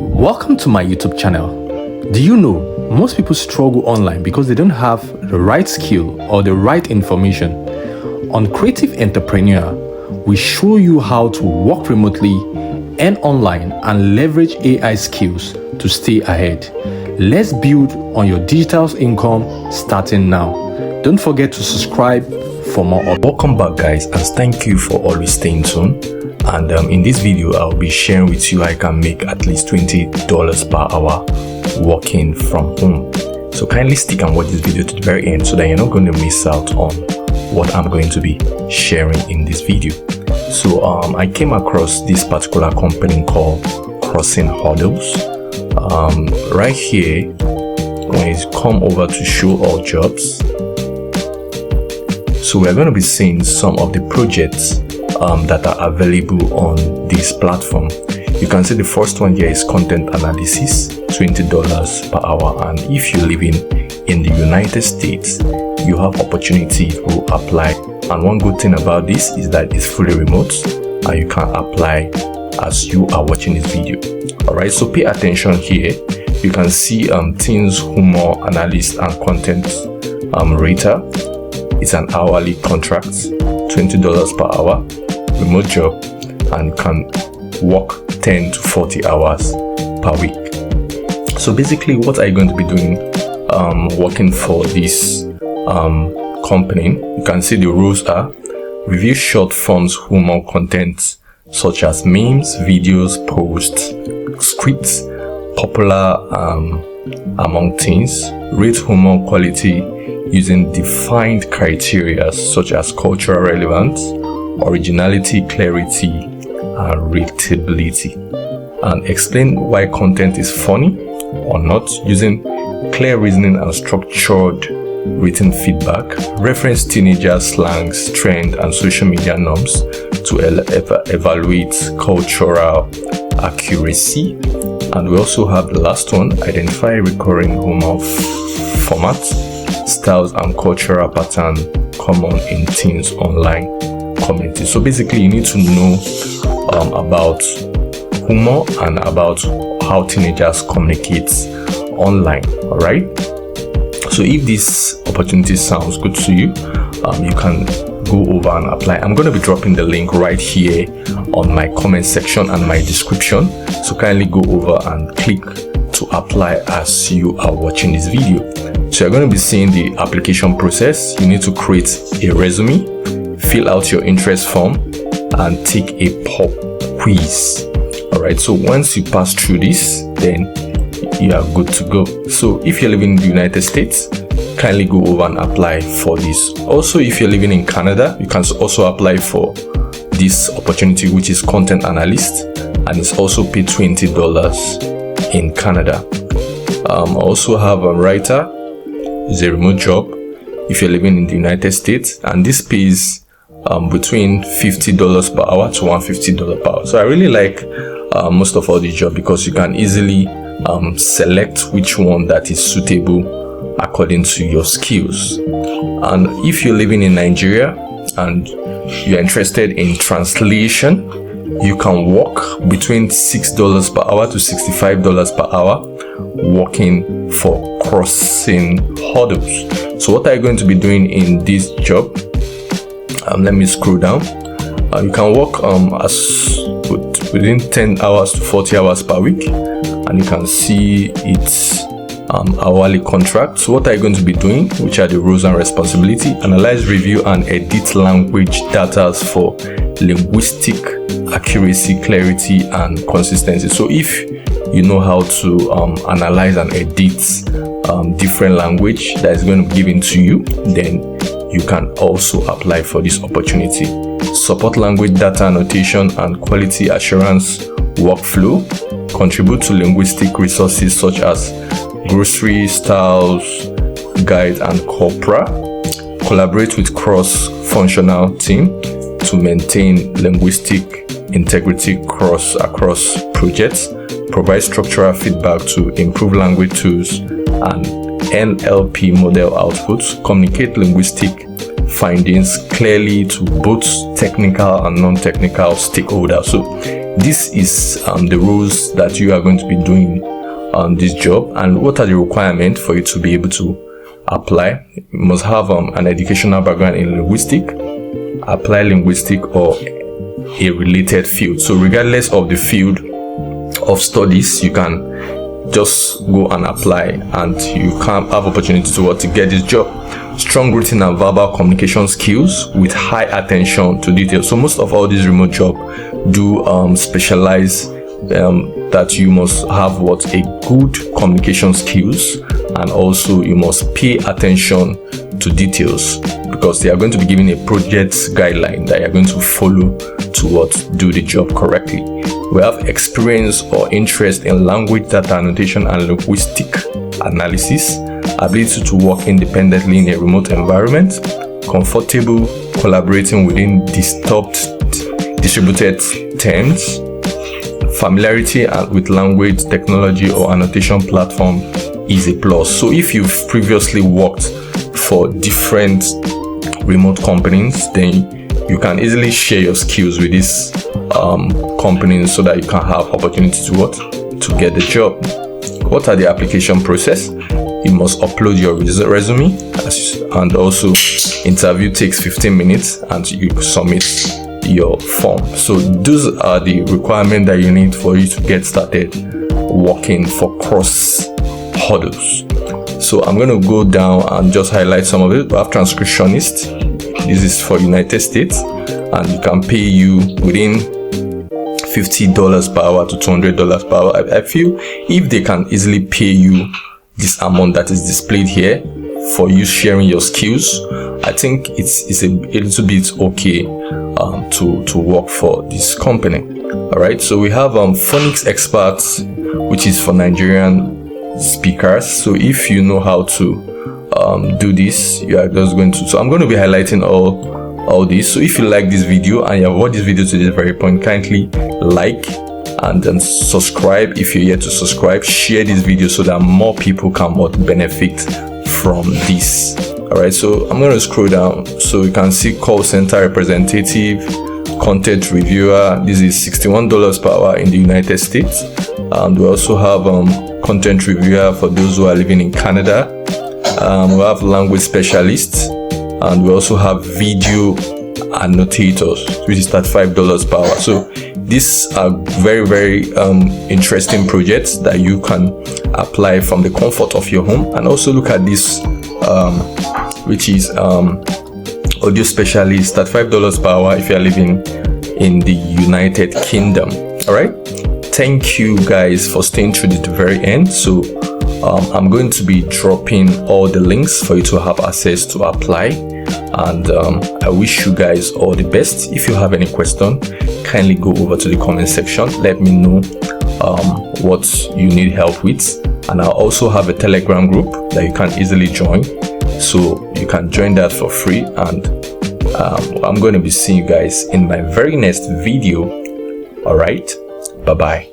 Welcome to my YouTube channel. Do you know most people struggle online because they don't have the right skill or the right information? On Creative Entrepreneur, we show you how to work remotely and online and leverage AI skills to stay ahead. Let's build on your digital income starting now. Don't forget to subscribe for more. Welcome back, guys, and thank you for always staying tuned. And in this video, I'll be sharing with you how I can make at least $20 per hour working from home. So kindly stick and watch this video to the very end so that you're not going to miss out on what I'm going to be sharing in this video. So I came across this particular company called Crossing Hurdles. Right here, when you come over to show all jobs, so we're going to be seeing some of the projects that are available on this platform. You can see the first one here is content analysis, $20 per hour, and if you're living in the United States, you have opportunity to apply. And one good thing about this is that it's fully remote and you can apply as you are watching this video. Alright, so pay attention here. You can see Teens, Humor, Analyst, and Content Rater. It's an hourly contract, $20 per hour, remote job, and can work 10 to 40 hours per week. So basically, what are you going to be doing working for this company? You can see the rules are: review short forms humor content such as memes, videos, posts, scripts popular among teens, rate humor quality using defined criteria such as cultural relevance, originality, clarity, and readability, and explain why content is funny or not using clear reasoning and structured written feedback. Reference teenager slangs, trend, and social media norms to evaluate cultural accuracy. And we also have the last one: identify recurring humor formats, styles, and cultural pattern common in teens online community. So basically, you need to know about humor and about how teenagers communicate online. All right. So if this opportunity sounds good to you, you can go over and apply. I'm going to be dropping the link right here on my comment section and my description. So kindly go over and click to apply as you are watching this video. So you're going to be seeing the application process. You need to create a resume, fill out your interest form, and take a pop quiz. All right. So once you pass through this, then you are good to go. So if you're living in the United States, kindly go over and apply for this. Also, if you're living in Canada, you can also apply for this opportunity, which is content analyst, and it's also paid $20 in Canada. I also have a writer. It's a remote job if you're living in the United States, and this pays between $50 per hour to $150 per hour. So I really like most of all the job because you can easily select which one that is suitable according to your skills. And if you're living in Nigeria and you're interested in translation, you can work between $6 per hour to $65 per hour working for Crossing Hurdles. So what are you going to be doing in this job? Let me scroll down. You can work within 10 hours to 40 hours per week, and you can see it's hourly contract. So what are you going to be doing? Which are the roles and responsibility? Analyze, review, and edit language data for linguistic accuracy, clarity, and consistency. So if you know how to analyze and edit different language that is going to be given to you, then you can also apply for this opportunity. Support language data annotation and quality assurance workflow. Contribute to linguistic resources such as grocery, styles, guide, and corpora. Collaborate with cross-functional team to maintain linguistic integrity across projects. Provide structural feedback to improve language tools and NLP model outputs. Communicate linguistic findings clearly to both technical and non-technical stakeholders. So this is the roles that you are going to be doing on this job, and what are the requirements for you to be able to apply. You must have an educational background in linguistics, apply linguistics, or a related field. So regardless of the field of studies, you can just go and apply, and you can have opportunity to get this job. Strong written and verbal communication skills with high attention to detail. So most of all these remote jobs do specialize that you must have a good communication skills, and also you must pay attention to details, because they are going to be giving a project guideline that you are going to follow to do the job correctly. We have experience or interest in language data annotation and linguistic analysis, ability to work independently in a remote environment, comfortable collaborating within distributed teams, familiarity with language, technology, or annotation platform is a plus. So if you've previously worked for different remote companies, then you can easily share your skills with these companies so that you can have opportunity to get the job. What are the application process? You must upload your resume, and also interview takes 15 minutes, and you submit your form. So those are the requirements that you need for you to get started working for Cross Hurdles. So I'm going to go down and just highlight some of it. We have transcriptionist. This is for United States, and you can pay you within $50 per hour to $200 per hour. I feel if they can easily pay you this amount that is displayed here for you sharing your skills, I think it's a little bit okay to work for this company. All right, so we have phonics experts, which is for Nigerian speakers. So if you know how to do this, you are just going to. So I'm going to be highlighting all this. So if you like this video and you have watched this video to this very point, kindly like and then subscribe if you're yet to subscribe. Share this video so that more people can benefit from this. All right, so I'm going to scroll down so you can see call center representative, content reviewer. This is $61 per hour in the United States, and we also have content reviewer for those who are living in Canada. We have language specialists, and we also have video annotators, which is $35 per hour. So these are very, very interesting projects that you can apply from the comfort of your home. And also look at this, which is audio specialist, $35 per hour if you are living in the United Kingdom. All right, thank you guys for staying through to the very end. So I'm going to be dropping all the links for you to have access to apply, and I wish you guys all the best. If you have any question, kindly go over to the comment section. Let me know what you need help with, and I'll also have a Telegram group that you can easily join, so you can join that for free. And I'm going to be seeing you guys in my very next video. All right, bye bye.